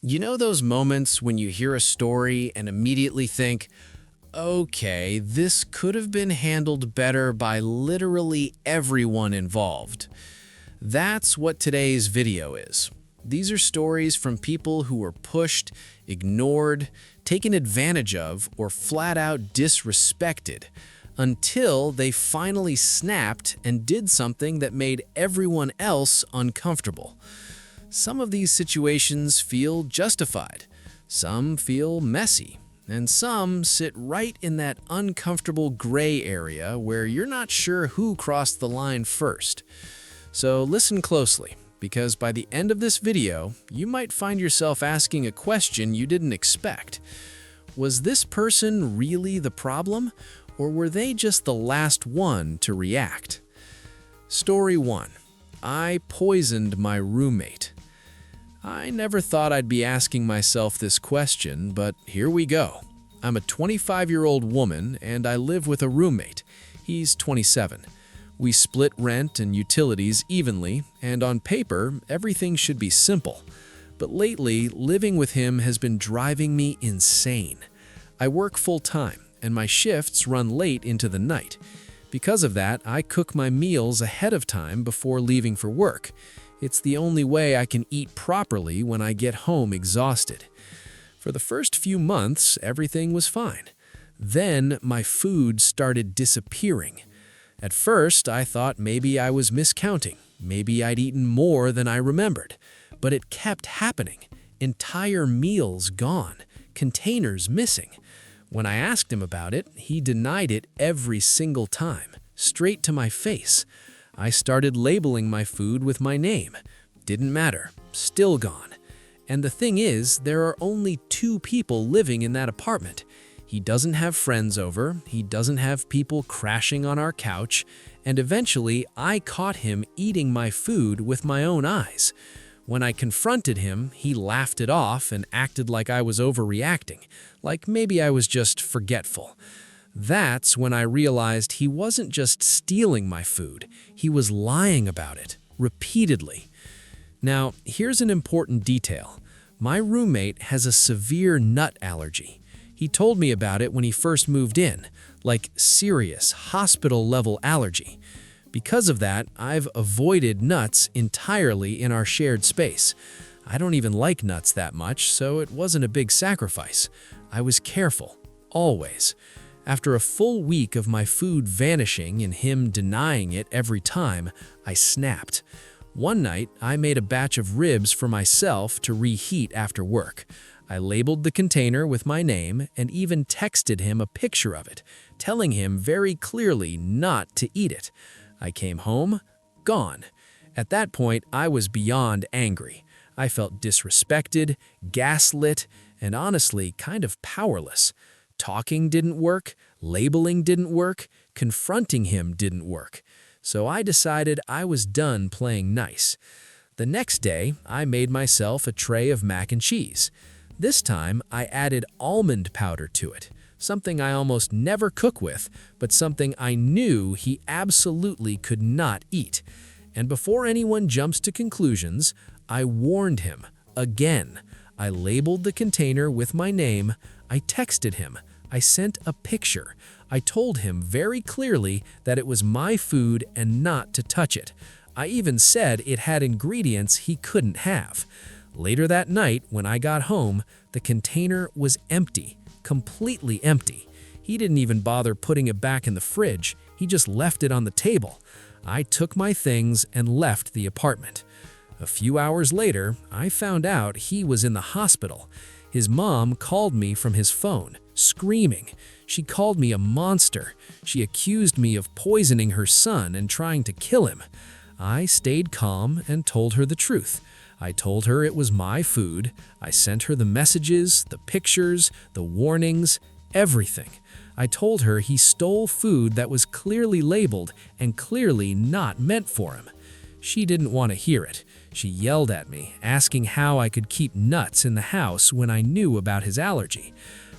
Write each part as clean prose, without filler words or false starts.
You know those moments when you hear a story and immediately think, okay, this could have been handled better by literally everyone involved. That's what today's video is. These are stories from people who were pushed, ignored, taken advantage of, or flat out disrespected until they finally snapped and did something that made everyone else uncomfortable. Some of these situations feel justified, some feel messy, and some sit right in that uncomfortable gray area where you're not sure who crossed the line first. So listen closely, because by the end of this video, you might find yourself asking a question you didn't expect. Was this person really the problem, or were they just the last one to react? Story 1. I poisoned my roommate. I never thought I'd be asking myself this question, but here we go. I'm a 25-year-old woman, and I live with a roommate. He's 27. We split rent and utilities evenly, and on paper, everything should be simple. But lately, living with him has been driving me insane. I work full-time, and my shifts run late into the night. Because of that, I cook my meals ahead of time before leaving for work. It's the only way I can eat properly when I get home exhausted. For the first few months, everything was fine. Then my food started disappearing. At first, I thought maybe I was miscounting. Maybe I'd eaten more than I remembered. But it kept happening. Entire meals gone. Containers missing. When I asked him about it, he denied it every single time, straight to my face. I started labeling my food with my name. Didn't matter. Still gone. And the thing is, there are only 2 people living in that apartment. He doesn't have friends over, he doesn't have people crashing on our couch, and eventually I caught him eating my food with my own eyes. When I confronted him, he laughed it off and acted like I was overreacting, like maybe I was just forgetful. That's when I realized he wasn't just stealing my food, he was lying about it, repeatedly. Now, here's an important detail. My roommate has a severe nut allergy. He told me about it when he first moved in, like serious, hospital-level allergy. Because of that, I've avoided nuts entirely in our shared space. I don't even like nuts that much, so it wasn't a big sacrifice. I was careful, always. After a full week of my food vanishing and him denying it every time, I snapped. One night, I made a batch of ribs for myself to reheat after work. I labeled the container with my name and even texted him a picture of it, telling him very clearly not to eat it. I came home, gone. At that point, I was beyond angry. I felt disrespected, gaslit, and honestly kind of powerless. Talking didn't work, labeling didn't work, confronting him didn't work. So I decided I was done playing nice. The next day, I made myself a tray of mac and cheese. This time, I added almond powder to it, something I almost never cook with, but something I knew he absolutely could not eat. And before anyone jumps to conclusions, I warned him, again. I labeled the container with my name, I texted him, I sent a picture. I told him very clearly that it was my food and not to touch it. I even said it had ingredients he couldn't have. Later that night, when I got home, the container was empty, completely empty. He didn't even bother putting it back in the fridge. He just left it on the table. I took my things and left the apartment. A few hours later, I found out he was in the hospital. His mom called me from his phone, screaming. She called me a monster. She accused me of poisoning her son and trying to kill him. I stayed calm and told her the truth. I told her it was my food. I sent her the messages, the pictures, the warnings, everything. I told her he stole food that was clearly labeled and clearly not meant for him. She didn't want to hear it. She yelled at me, asking how I could keep nuts in the house when I knew about his allergy.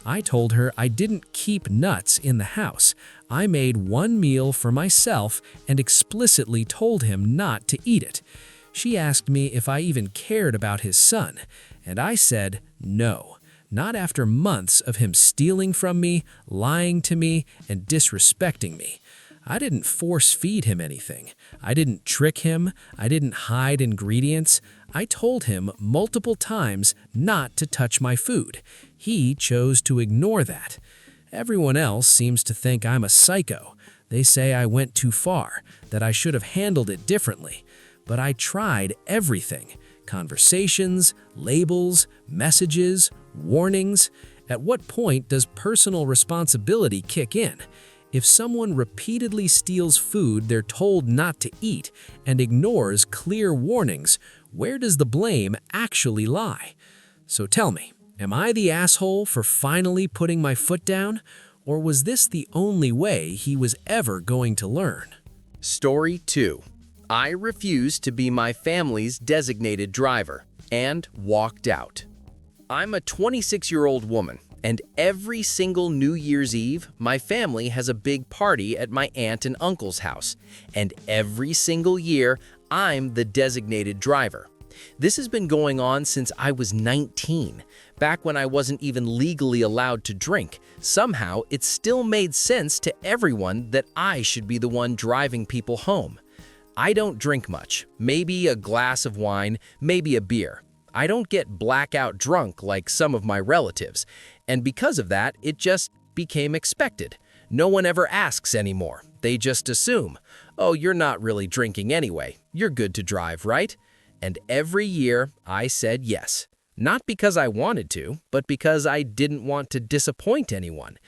I told her I didn't keep nuts in the house. I made one meal for myself and explicitly told him not to eat it. She asked me if I even cared about his son, and I said no, not after months of him stealing from me, lying to me, and disrespecting me. I didn't force-feed him anything. I didn't trick him. I didn't hide ingredients. I told him multiple times not to touch my food. He chose to ignore that. Everyone else seems to think I'm a psycho. They say I went too far, that I should have handled it differently. But I tried everything. Conversations, labels, messages, warnings. At what point does personal responsibility kick in? If someone repeatedly steals food they're told not to eat and ignores clear warnings, where does the blame actually lie? So tell me, am I the asshole for finally putting my foot down? Or was this the only way he was ever going to learn? Story 2. I refused to be my family's designated driver and walked out. I'm a 26-year-old woman, and every single New Year's Eve, my family has a big party at my aunt and uncle's house, and every single year, I'm the designated driver. This has been going on since I was 19, back when I wasn't even legally allowed to drink. Somehow, it still made sense to everyone that I should be the one driving people home. I don't drink much, maybe a glass of wine, maybe a beer. I don't get blackout drunk like some of my relatives, and because of that, it just became expected. No one ever asks anymore. They just assume, oh, you're not really drinking anyway. You're good to drive, right? And every year, I said yes. Not because I wanted to, but because I didn't want to disappoint anyone.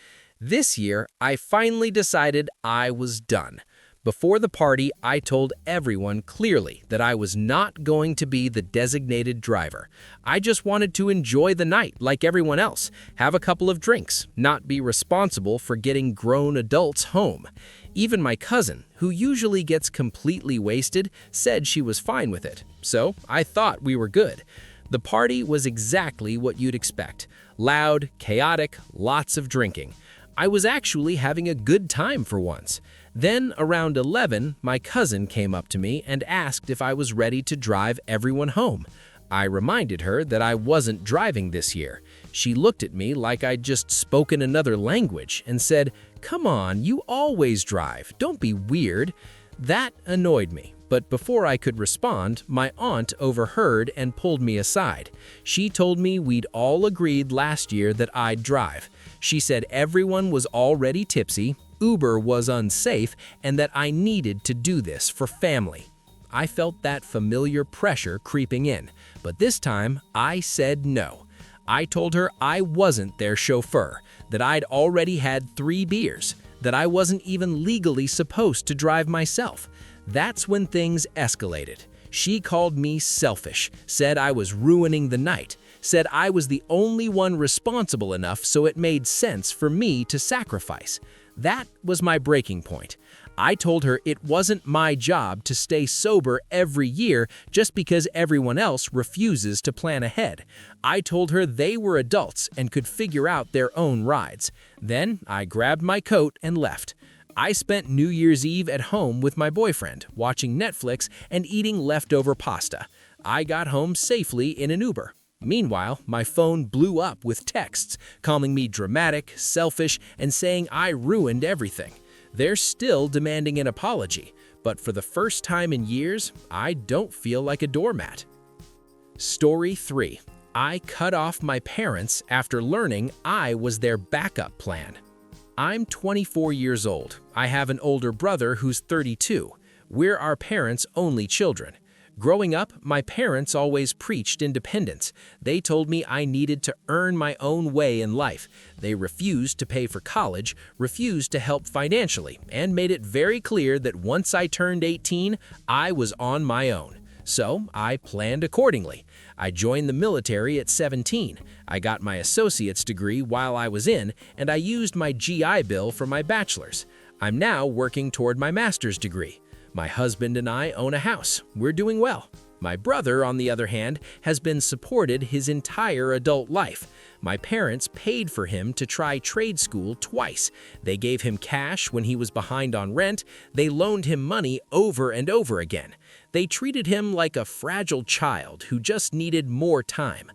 This year, I finally decided I was done. Before the party, I told everyone clearly that I was not going to be the designated driver. I just wanted to enjoy the night like everyone else, have a couple of drinks, not be responsible for getting grown adults home. Even my cousin, who usually gets completely wasted, said she was fine with it. So I thought we were good. The party was exactly what you'd expect. Loud, chaotic, lots of drinking. I was actually having a good time for once. Then, around 11, my cousin came up to me and asked if I was ready to drive everyone home. I reminded her that I wasn't driving this year. She looked at me like I'd just spoken another language and said, "Come on, you always drive. Don't be weird." That annoyed me. But before I could respond, my aunt overheard and pulled me aside. She told me we'd all agreed last year that I'd drive. She said everyone was already tipsy, Uber was unsafe, and that I needed to do this for family. I felt that familiar pressure creeping in, but this time I said no. I told her I wasn't their chauffeur, that I'd already had 3 beers, that I wasn't even legally supposed to drive myself. That's when things escalated. She called me selfish, said I was ruining the night, said I was the only one responsible enough so it made sense for me to sacrifice. That was my breaking point. I told her it wasn't my job to stay sober every year just because everyone else refuses to plan ahead. I told her they were adults and could figure out their own rides. Then I grabbed my coat and left. I spent New Year's Eve at home with my boyfriend, watching Netflix and eating leftover pasta. I got home safely in an Uber. Meanwhile, my phone blew up with texts, calling me dramatic, selfish, and saying I ruined everything. They're still demanding an apology, but for the first time in years, I don't feel like a doormat. Story 3. I cut off my parents after learning I was their backup plan. I'm 24 years old. I have an older brother who's 32. We're our parents' only children. Growing up, my parents always preached independence. They told me I needed to earn my own way in life. They refused to pay for college, refused to help financially, and made it very clear that once I turned 18, I was on my own. So I planned accordingly. I joined the military at 17. I got my associate's degree while I was in, and I used my GI Bill for my bachelor's. I'm now working toward my master's degree. My husband and I own a house. We're doing well. My brother, on the other hand, has been supported his entire adult life. My parents paid for him to try trade school twice. They gave him cash when he was behind on rent. They loaned him money over and over again. They treated him like a fragile child who just needed more time.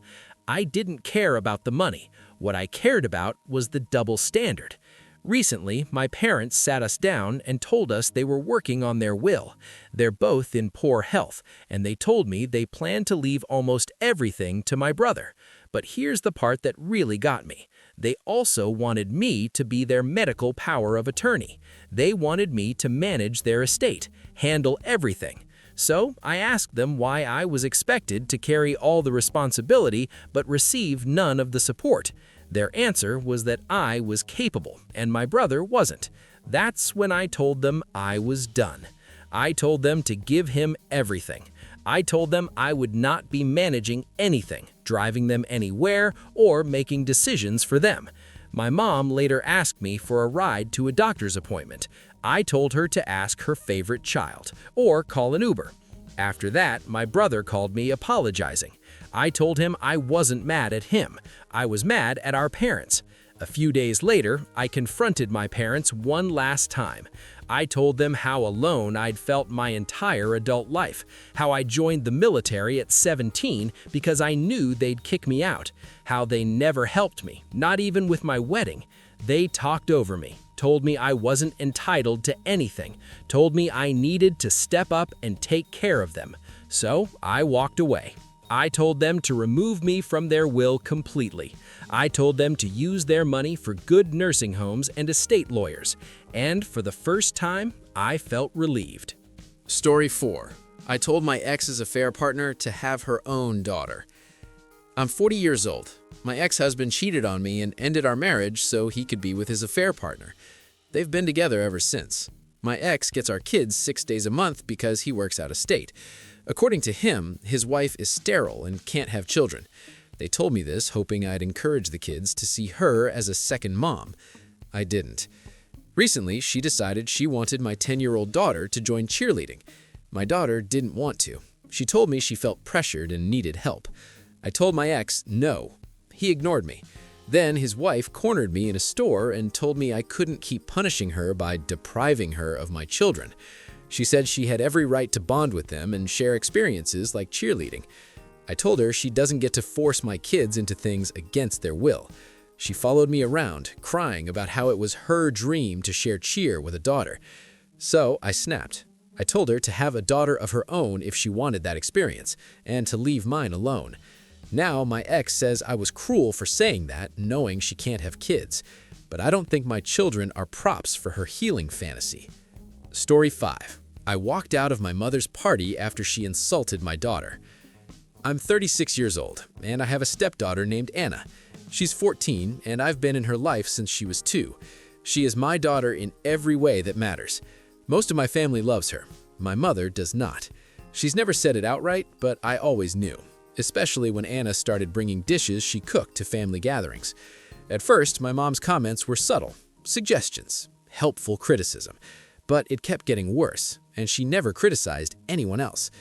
I didn't care about the money. What I cared about was the double standard. Recently, my parents sat us down and told us they were working on their will. They're both in poor health, and they told me they plan to leave almost everything to my brother. But here's the part that really got me. They also wanted me to be their medical power of attorney. They wanted me to manage their estate, handle everything. So I asked them why I was expected to carry all the responsibility but receive none of the support. Their answer was that I was capable and my brother wasn't. That's when I told them I was done. I told them to give him everything. I told them I would not be managing anything, driving them anywhere, or making decisions for them. My mom later asked me for a ride to a doctor's appointment. I told her to ask her favorite child, or call an Uber. After that, my brother called me apologizing. I told him I wasn't mad at him. I was mad at our parents. A few days later, I confronted my parents one last time. I told them how alone I'd felt my entire adult life, how I joined the military at 17 because I knew they'd kick me out, how they never helped me, not even with my wedding. They talked over me, told me I wasn't entitled to anything, told me I needed to step up and take care of them. So I walked away. I told them to remove me from their will completely. I told them to use their money for good nursing homes and estate lawyers. And for the first time, I felt relieved. Story 4. I told my ex's affair partner to have her own daughter. I'm 40 years old. My ex-husband cheated on me and ended our marriage so he could be with his affair partner. They've been together ever since. My ex gets our kids 6 days a month because he works out of state. According to him, his wife is sterile and can't have children. They told me this, hoping I'd encourage the kids to see her as a second mom. I didn't. Recently, she decided she wanted my 10-year-old daughter to join cheerleading. My daughter didn't want to. She told me she felt pressured and needed help. I told my ex no. He ignored me. Then his wife cornered me in a store and told me I couldn't keep punishing her by depriving her of my children. She said she had every right to bond with them and share experiences like cheerleading. I told her she doesn't get to force my kids into things against their will. She followed me around, crying about how it was her dream to share cheer with a daughter. So I snapped. I told her to have a daughter of her own if she wanted that experience, and to leave mine alone. Now my ex says I was cruel for saying that, knowing she can't have kids. But I don't think my children are props for her healing fantasy. Story 5. I walked out of my mother's party after she insulted my daughter. I'm 36 years old, and I have a stepdaughter named Anna. She's 14, and I've been in her life since she was 2. She is my daughter in every way that matters. Most of my family loves her. My mother does not. She's never said it outright, but I always knew, especially when Anna started bringing dishes she cooked to family gatherings. At first, my mom's comments were subtle, suggestions, helpful criticism. But it kept getting worse, and she never criticized anyone else.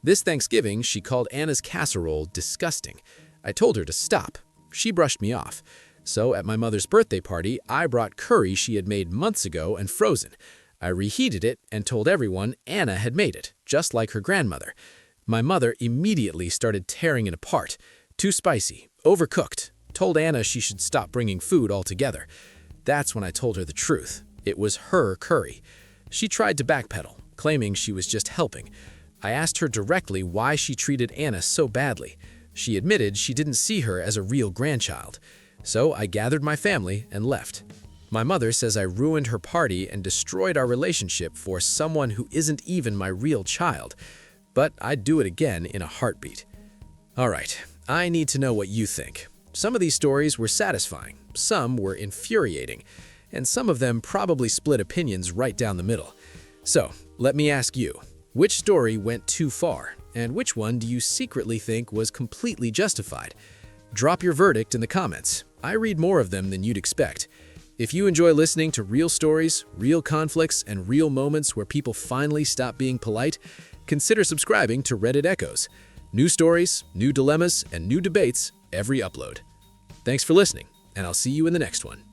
This Thanksgiving, she called Anna's casserole disgusting. I told her to stop. She brushed me off. So at my mother's birthday party, I brought curry she had made months ago and frozen. I reheated it and told everyone Anna had made it, just like her grandmother. My mother immediately started tearing it apart. Too spicy, overcooked. Told Anna she should stop bringing food altogether. That's when I told her the truth. It was her curry. She tried to backpedal, claiming she was just helping. I asked her directly why she treated Anna so badly. She admitted she didn't see her as a real grandchild. So I gathered my family and left. My mother says I ruined her party and destroyed our relationship for someone who isn't even my real child. But I'd do it again in a heartbeat. All right, I need to know what you think. Some of these stories were satisfying, some were infuriating, and some of them probably split opinions right down the middle. So, let me ask you, which story went too far, and which one do you secretly think was completely justified? Drop your verdict in the comments. I read more of them than you'd expect. If you enjoy listening to real stories, real conflicts, and real moments where people finally stop being polite, consider subscribing to Reddit Echoes. New stories, new dilemmas, and new debates every upload. Thanks for listening, and I'll see you in the next one.